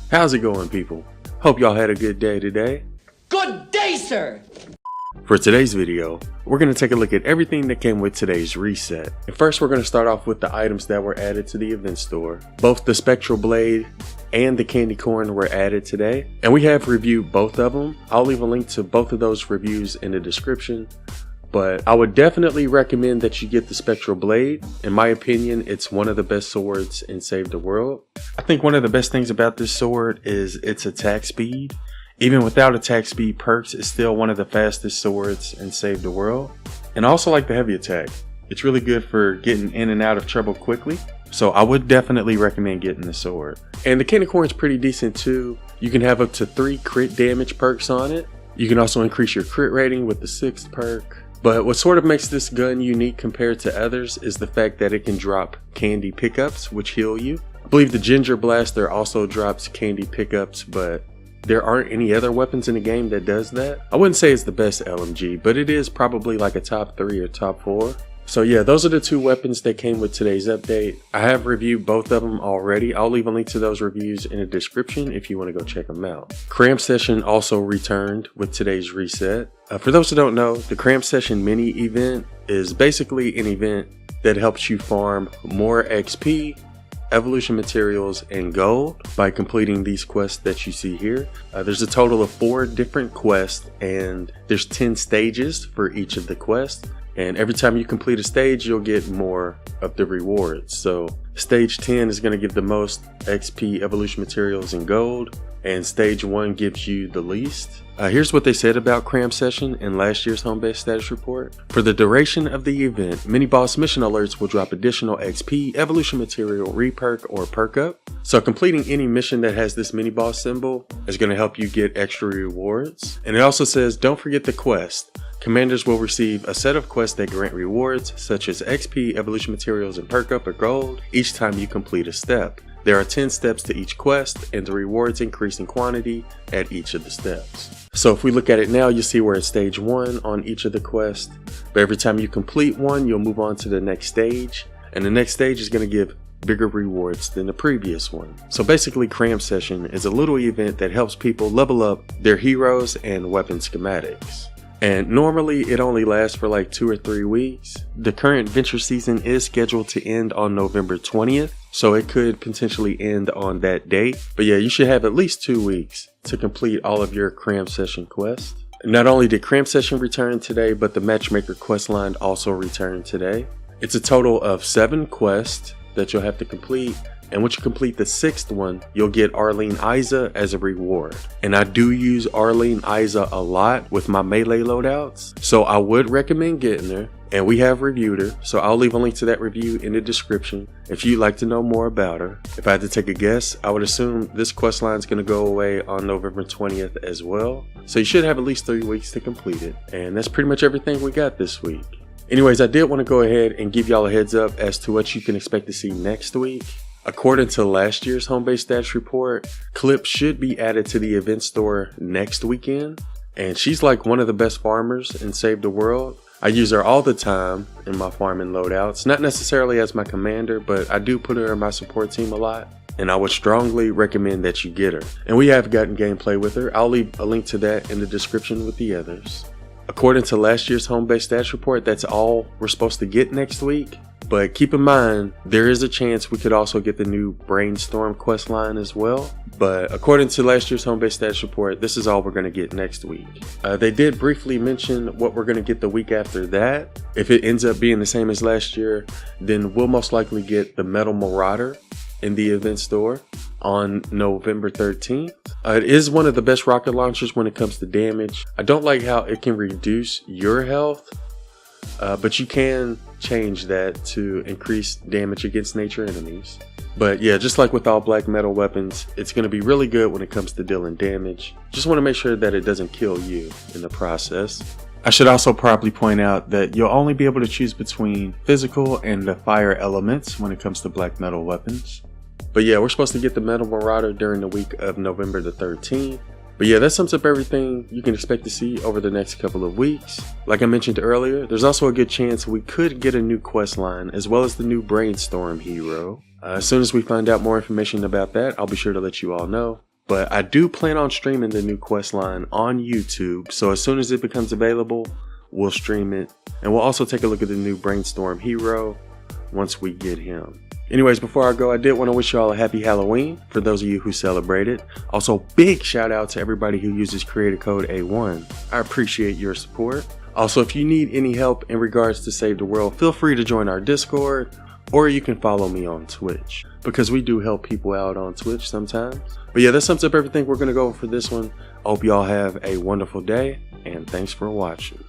How's it going, people? Hope y'all had a good day today. Good day, sir! For today's video, we're going to take a look at everything that came with today's reset. And first, we're going to start off with the items that were added to the event store. Both the Spectral Blade and the Candy Corn were added today, and we have reviewed both of them. I'll leave a link to both of those reviews in the description. But I would definitely recommend that you get the Spectral Blade. In my opinion, it's one of the best swords in Save the World. I think one of the best things about this sword is its attack speed. Even without attack speed perks, it's still one of the fastest swords in Save the World. And I also like the heavy attack. It's really good for getting in and out of trouble quickly. So I would definitely recommend getting the sword. And the Candy Corn's pretty decent too. You can have up to 3 crit damage perks on it. You can also increase your crit rating with the 6th perk. But what sort of makes this gun unique compared to others is the fact that it can drop candy pickups, which heal you. I believe the Ginger Blaster also drops candy pickups, but there aren't any other weapons in the game that does that. I wouldn't say it's the best LMG, but it is probably like a top 3 or top 4. So yeah, those are the 2 weapons that came with today's update. I have reviewed both of them already. I'll leave a link to those reviews in the description if you want to go check them out. Cram Session also returned with today's reset. For those who don't know, the Cram Session mini event is basically an event that helps you farm more XP, evolution materials, and gold by completing these quests that you see here. There's a total of 4 different quests, and there's 10 stages for each of the quests. And every time you complete a stage, you'll get more of the rewards. So stage 10 is going to give the most XP, evolution materials, and gold. And stage 1 gives you the least. Here's what they said about Cram Session in last year's home base status report. For the duration of the event, mini boss mission alerts will drop additional XP, evolution material, reperk, or perk up. So completing any mission that has this mini boss symbol is going to help you get extra rewards. And it also says, don't forget the quest. Commanders will receive a set of quests that grant rewards such as XP, evolution materials, and perk up or gold each time you complete a step. There are 10 steps to each quest, and the rewards increase in quantity at each of the steps. So if we look at it now, you see we're at stage 1 on each of the quests, but every time you complete one, you'll move on to the next stage, and the next stage is going to give bigger rewards than the previous one. So basically, Cram Session is a little event that helps people level up their heroes and weapon schematics. And normally it only lasts for like 2 or 3 weeks. The current venture season is scheduled to end on November 20th, so it could potentially end on that date. But yeah, you should have at least 2 weeks to complete all of your Cram Session quests. Not only did Cram Session return today, but the Matchmaker quest line also returned today. It's a total of 7 quests that you'll have to complete. And once you complete the 6th one, you'll get Arlene Isa as a reward. And I do use Arlene Isa a lot with my melee loadouts, so I would recommend getting her. And we have reviewed her, so I'll leave a link to that review in the description if you'd like to know more about her. If I had to take a guess, I would assume this quest line is going to go away on November 20th as well. So you should have at least 3 weeks to complete it. And that's pretty much everything we got this week. Anyways, I did want to go ahead and give y'all a heads up as to what you can expect to see next week. According to last year's home base stats report, Clip should be added to the event store next weekend, and she's like one of the best farmers in Save the World. I use her all the time in my farming loadouts, not necessarily as my commander, but I do put her in my support team a lot, and I would strongly recommend that you get her. And we have gotten gameplay with her. I'll leave a link to that in the description with the others. According to last year's home base stats report, that's all we're supposed to get next week. But keep in mind, there is a chance we could also get the new Brainstorm quest line as well. But according to last year's home base stats report, this is all we're going to get next week. They did briefly mention what we're going to get the week after that. If it ends up being the same as last year, then we'll most likely get the Metal Marauder in the event store on November 13th. It is one of the best rocket launchers when it comes to damage. I don't like how it can reduce your health, but you can change that to increase damage against nature enemies. But yeah, just like with all black metal weapons, it's going to be really good when it comes to dealing damage. Just want to make sure that it doesn't kill you in the process. I should also probably point out that you'll only be able to choose between physical and the fire elements when it comes to black metal weapons. But yeah, we're supposed to get the Metal Marauder during the week of November the 13th. But yeah, that sums up everything you can expect to see over the next couple of weeks. Like I mentioned earlier, there's also a good chance we could get a new quest line as well as the new Brainstorm hero. As soon as we find out more information about that, I'll be sure to let you all know. But I do plan on streaming the new quest line on YouTube, so as soon as it becomes available, we'll stream it. And we'll also take a look at the new Brainstorm hero once we get him. Anyways, before I go, I did want to wish y'all a happy Halloween for those of you who celebrate it. Also, big shout out to everybody who uses creator code A1. I appreciate your support. Also, if you need any help in regards to Save the World, feel free to join our Discord, or you can follow me on Twitch, because we do help people out on Twitch sometimes. But yeah, that sums up everything we're going to go over for this one. I hope y'all have a wonderful day, and thanks for watching.